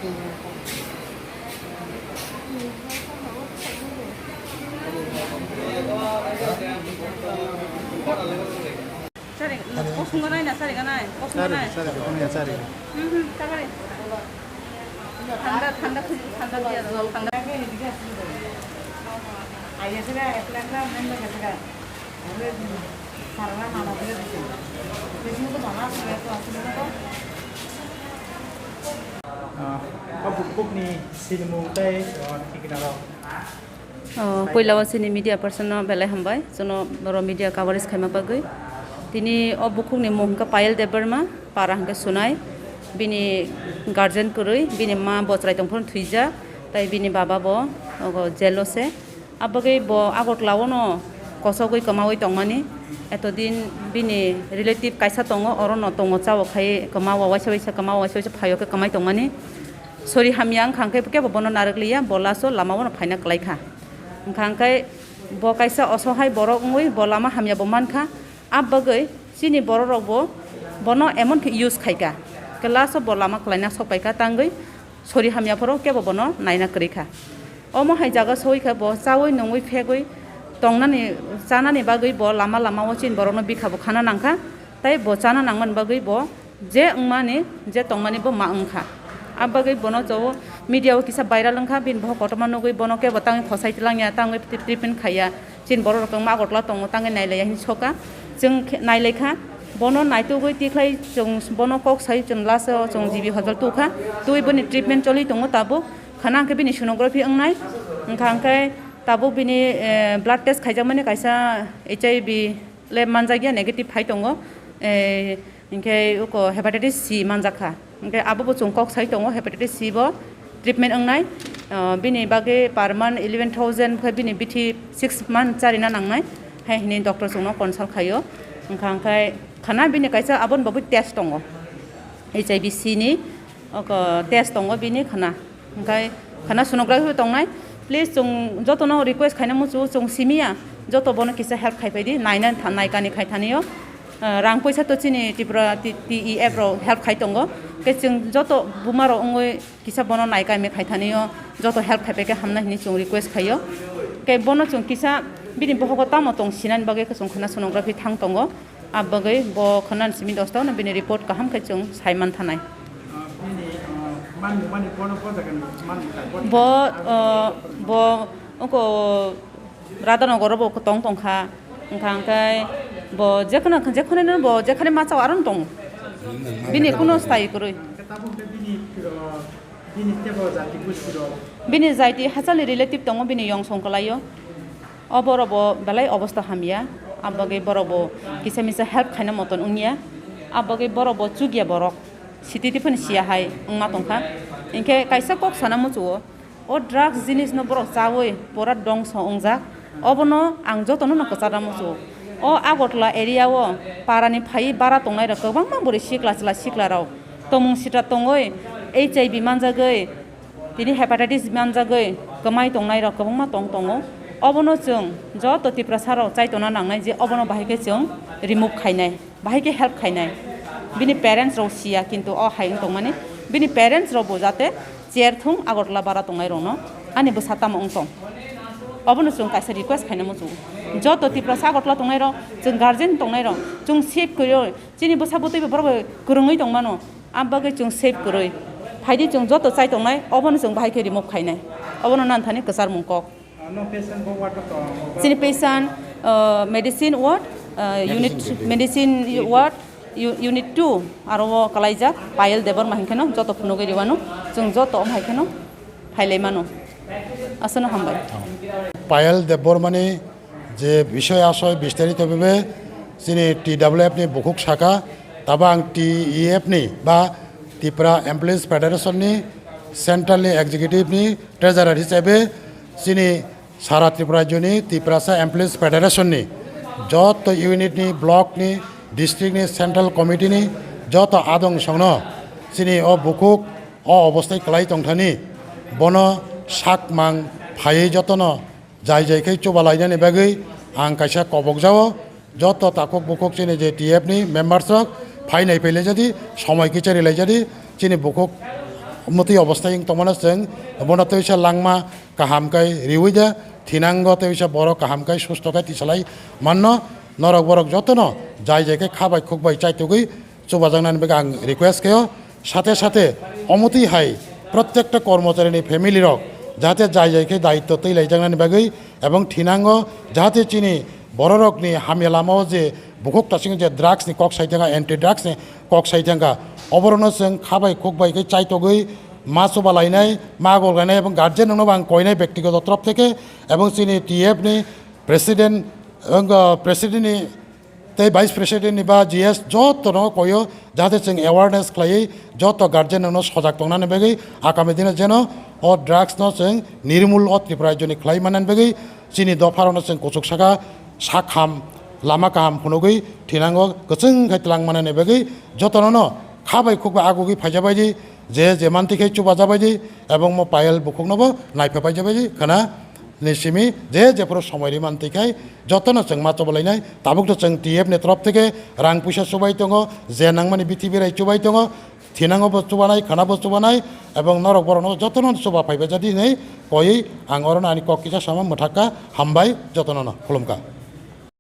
Cari, kosong kan na cari kan ay, kosong kan ay. Cari, punya cari. Cari. Thanda dia, thanda. Ayah sudah, Twlang member sudah. Oleh sarana mana boleh di sini. Di sini tu mana sudah tu asal tu. Buk ni sinimung tay ikinaro. Puylawa sini media person na belai hambai, sono baro media coverage khaima bagui. Tini bukuk ni mungka payal deberma parang ke sunai. Bini guardian kurui, bini ma bocrai tongpon thuija, tai bini baba bo jelo se. Abagai bo agot lawono kosogoi kamawai tongmani. Etodin bini relative kaisa tongo orono tongo chawo khai kamawa waisa kamawa waisa phayo ke kamai tongmani. Sori hamyang khangkai ke bono narakliya bolaso lamawono phaina klaikha. Khangkai bo kaisa osohai borok ngui bolama hamya bomankha. Abagai sini borok robo bono emon ke use khaika. Kelaso bolama klaina sokpaika tangoi sori hamya poro ke bono naina krikha. Omo hai jaga soika bo chawoi nongoi phegoi tongnani chanani bagoi bo lama wachin borono bikhabo khana nangkha tai bo chana nangman bagoi bo je ungmani je tongmani bo ma ungkha abagai bono jawo media o kisa viral ungkha bin bo kotoma nogoi bono ke batang phosai tilangya tangoi treatment khaya chin boro rokong ma gotla tongo tangai nailaya hin soka jeng nailekha bono naitugoi tiklai jong bono kok sai jong laso jong jibi hajal tukha tui boni treatment choli tongo tabo khana ke bini sonography angnai ngkhangkai tabo bini blood test khaijamani kaisa HIV le manjagya negative phai tongo inke uko hepatitis C manjakha inke abo bo chungkok sai tongo hepatitis C bo treatment angnai bini bage per month 11000 phai bini bithi 6 month charina nangnai hai hini doctor chungno consult khayo ngkhangkai khana bini kaisa abon babu test tongo HIV C ni oko test tongo bini khana ngkai khana sonography tongnai please jong joto no request khaina mu jong simia joto bono kisa help khaipaidi naina naikani khaithaniyo rang paisa to chini tipra TEF ro help khaitongo ke jong joto bumaro ongoi kisa bono naika me khaithaniyo joto help khaipeke hamna hini jong request khayo ke bono jong kisa bini bohogo tamo tong sinan bage ke jong khana sonography thang tongo abagai bo khanan simi dostaw na bini report kaham ke jong saiman thanai bo ongko radhanagor bo tong tongkha ngkhangkai bo jekhone no bo jekhane machaw aron tong bini kuno stai kurui bini jaiti hachali relative tongo bini yong songkalayo oborobo belai obostha hamia abagai borobo kisamisa help khaina moton ungya abagai borobo chugya borok siti tipun sia hai ungma tongkha inke kaisa kok sanamu chuo o drugs jinis no borok chawoi pora dong so ongjak obono ang jotono no kacharamu chu o agotla area o parani phai bara tongnai ra kobang ma bori sikla rao tomung sita tongoi HIV manjagoi tini hepatitis manjagoi kamai tongnai ra kobang ma tongo obono chung joto tiprasaro chaitona nangnai je obono bahike chung remove khainai bahike help khainai bini parents ro sia kintu o haing tongmani bini parents ro bojate chair thung agotla bara tongai rono ani bo satam ongtong obono chung kaisa request khaina mu chu joto tiprasa agotla tongai ro chung guardian tongai ro chung save koyo chini bo sabotoi bo kurungoi tongmano abage chung save koroi phaidi chung joto chai tongnai obono chung bahai ke remove khainai obono nan thani kasar mungkok no patient bo what to chini patient medicine ward unit medicine ward unit 2 aro kalaija payal debor mahikeno joto phunogoi riwanu jung joto mahikeno phailemaনো আসনো হামবাই Payel দেববর্মানি যে বিষয় আশয় বিস্তারিতভাবে যিনি TWF ni বুকুক শাখা Tabang TEF ni বা Tripura employees ফেডারেশননি central এক্সিকিউটিভনি treasurer হিসেবে যিনি সারা ত্রিপুরাজ্যনি Tripurasa employees ফেডারেশননি যত ইউনিটনি ব্লকনি ডিস্ট্রিক্টনি central কমিটিনি যত আদং সংন যিনি বুকুক অবস্থায় ক্লাই টংথানি বন শাক মাং ফাই যতন যাই যাইখাই চোবালাইনানি বাগै आं कायसा कबक जाओ যত তাকক বুকক চিনি যে TF ni মেম্বার্সক ফাইনাই পেলে যদি সময় কিচারিলাই যদি চিনি বুকক মতি অবস্থায় তমনা जों বনাতে ইসা লাংমা কাহামকাই রিউইদা থিনাঙ্গতে ইসা বড় কাহামকাই সুস্থকাই তিসালাই মান্য নরক বরক যতন যাই জায়গায় খাবাই খুকবাই চাইতগৈ চুবাজাংনানি বেগে আং রিকুয়েস্ট কেও সাথে সাথে অমতি হাই প্রত্যেকটা কর্মচারীনি ফ্যামিলি রক যাতে যাই জায়গায় দায়িত্ব তৈলাইজাংনানি বেগৈ এবং থিনাঙ্গ যাতে চিনি বড় রকনি হামেলামাও যে বুকুক তাসিং যে ড্রাগসনি কক সাইথাঙ্গা এন্টি ড্রাগসনি কক সাইথাঙ্গা অবরণ जों খাবাই খুকবাইকে চাইতগৈ মা চুবা লাইনাই মা গলগাইনাই এবং গার্জেন আং কয়নাই ব্যক্তিগত তরফ থেকে এবং চিনি টিএফনি প্রেসিডেন্ট প্রেসিডেন্টনি তাই ভাইস প্রেসিডেন্টনি বা জিএস যত কয় যাতে जों एवारनेस খালাই যত গার্জেন সজাগ তংনানি বেগৈ আগামী দিনে যেন ও ড্রাগস जों নির্মূল ও ত্রিপুরাজনি খালাই মানানি বেগৈ চিনি দফারনো जों কুচুক সাকা সাখাম লামা কাহাম ফুনগৈ থিনাঙ্গ গচং খাইতলাং মানানি বেগৈ যতন খাবাই খুকবা আগুগি ফাইজাবাইদি যে মানতিখাই চুবা যাবাইদি এবং মো পায়েল বুকুকনবো নাইফাপাই যাবাইদি খানা নিসিমি যেপুর সময় মানতিখাই যতন जों মাচবলাইনাই তাবুকতো जों টিএফনি তরফ থেকে রাং পয়সা চুবাই দङ যে নাংমানি বিটিবিরাই চুবাই দङ থিনাঙ্গবো চুবানাই খানাবো চুবানাই এবং নরক বরণ যতন চুবা ফাইবা যাদি নেই কই আং অরণ আনি কক কিসা সামা মোথাকা হামবাই যতন খুলুমকা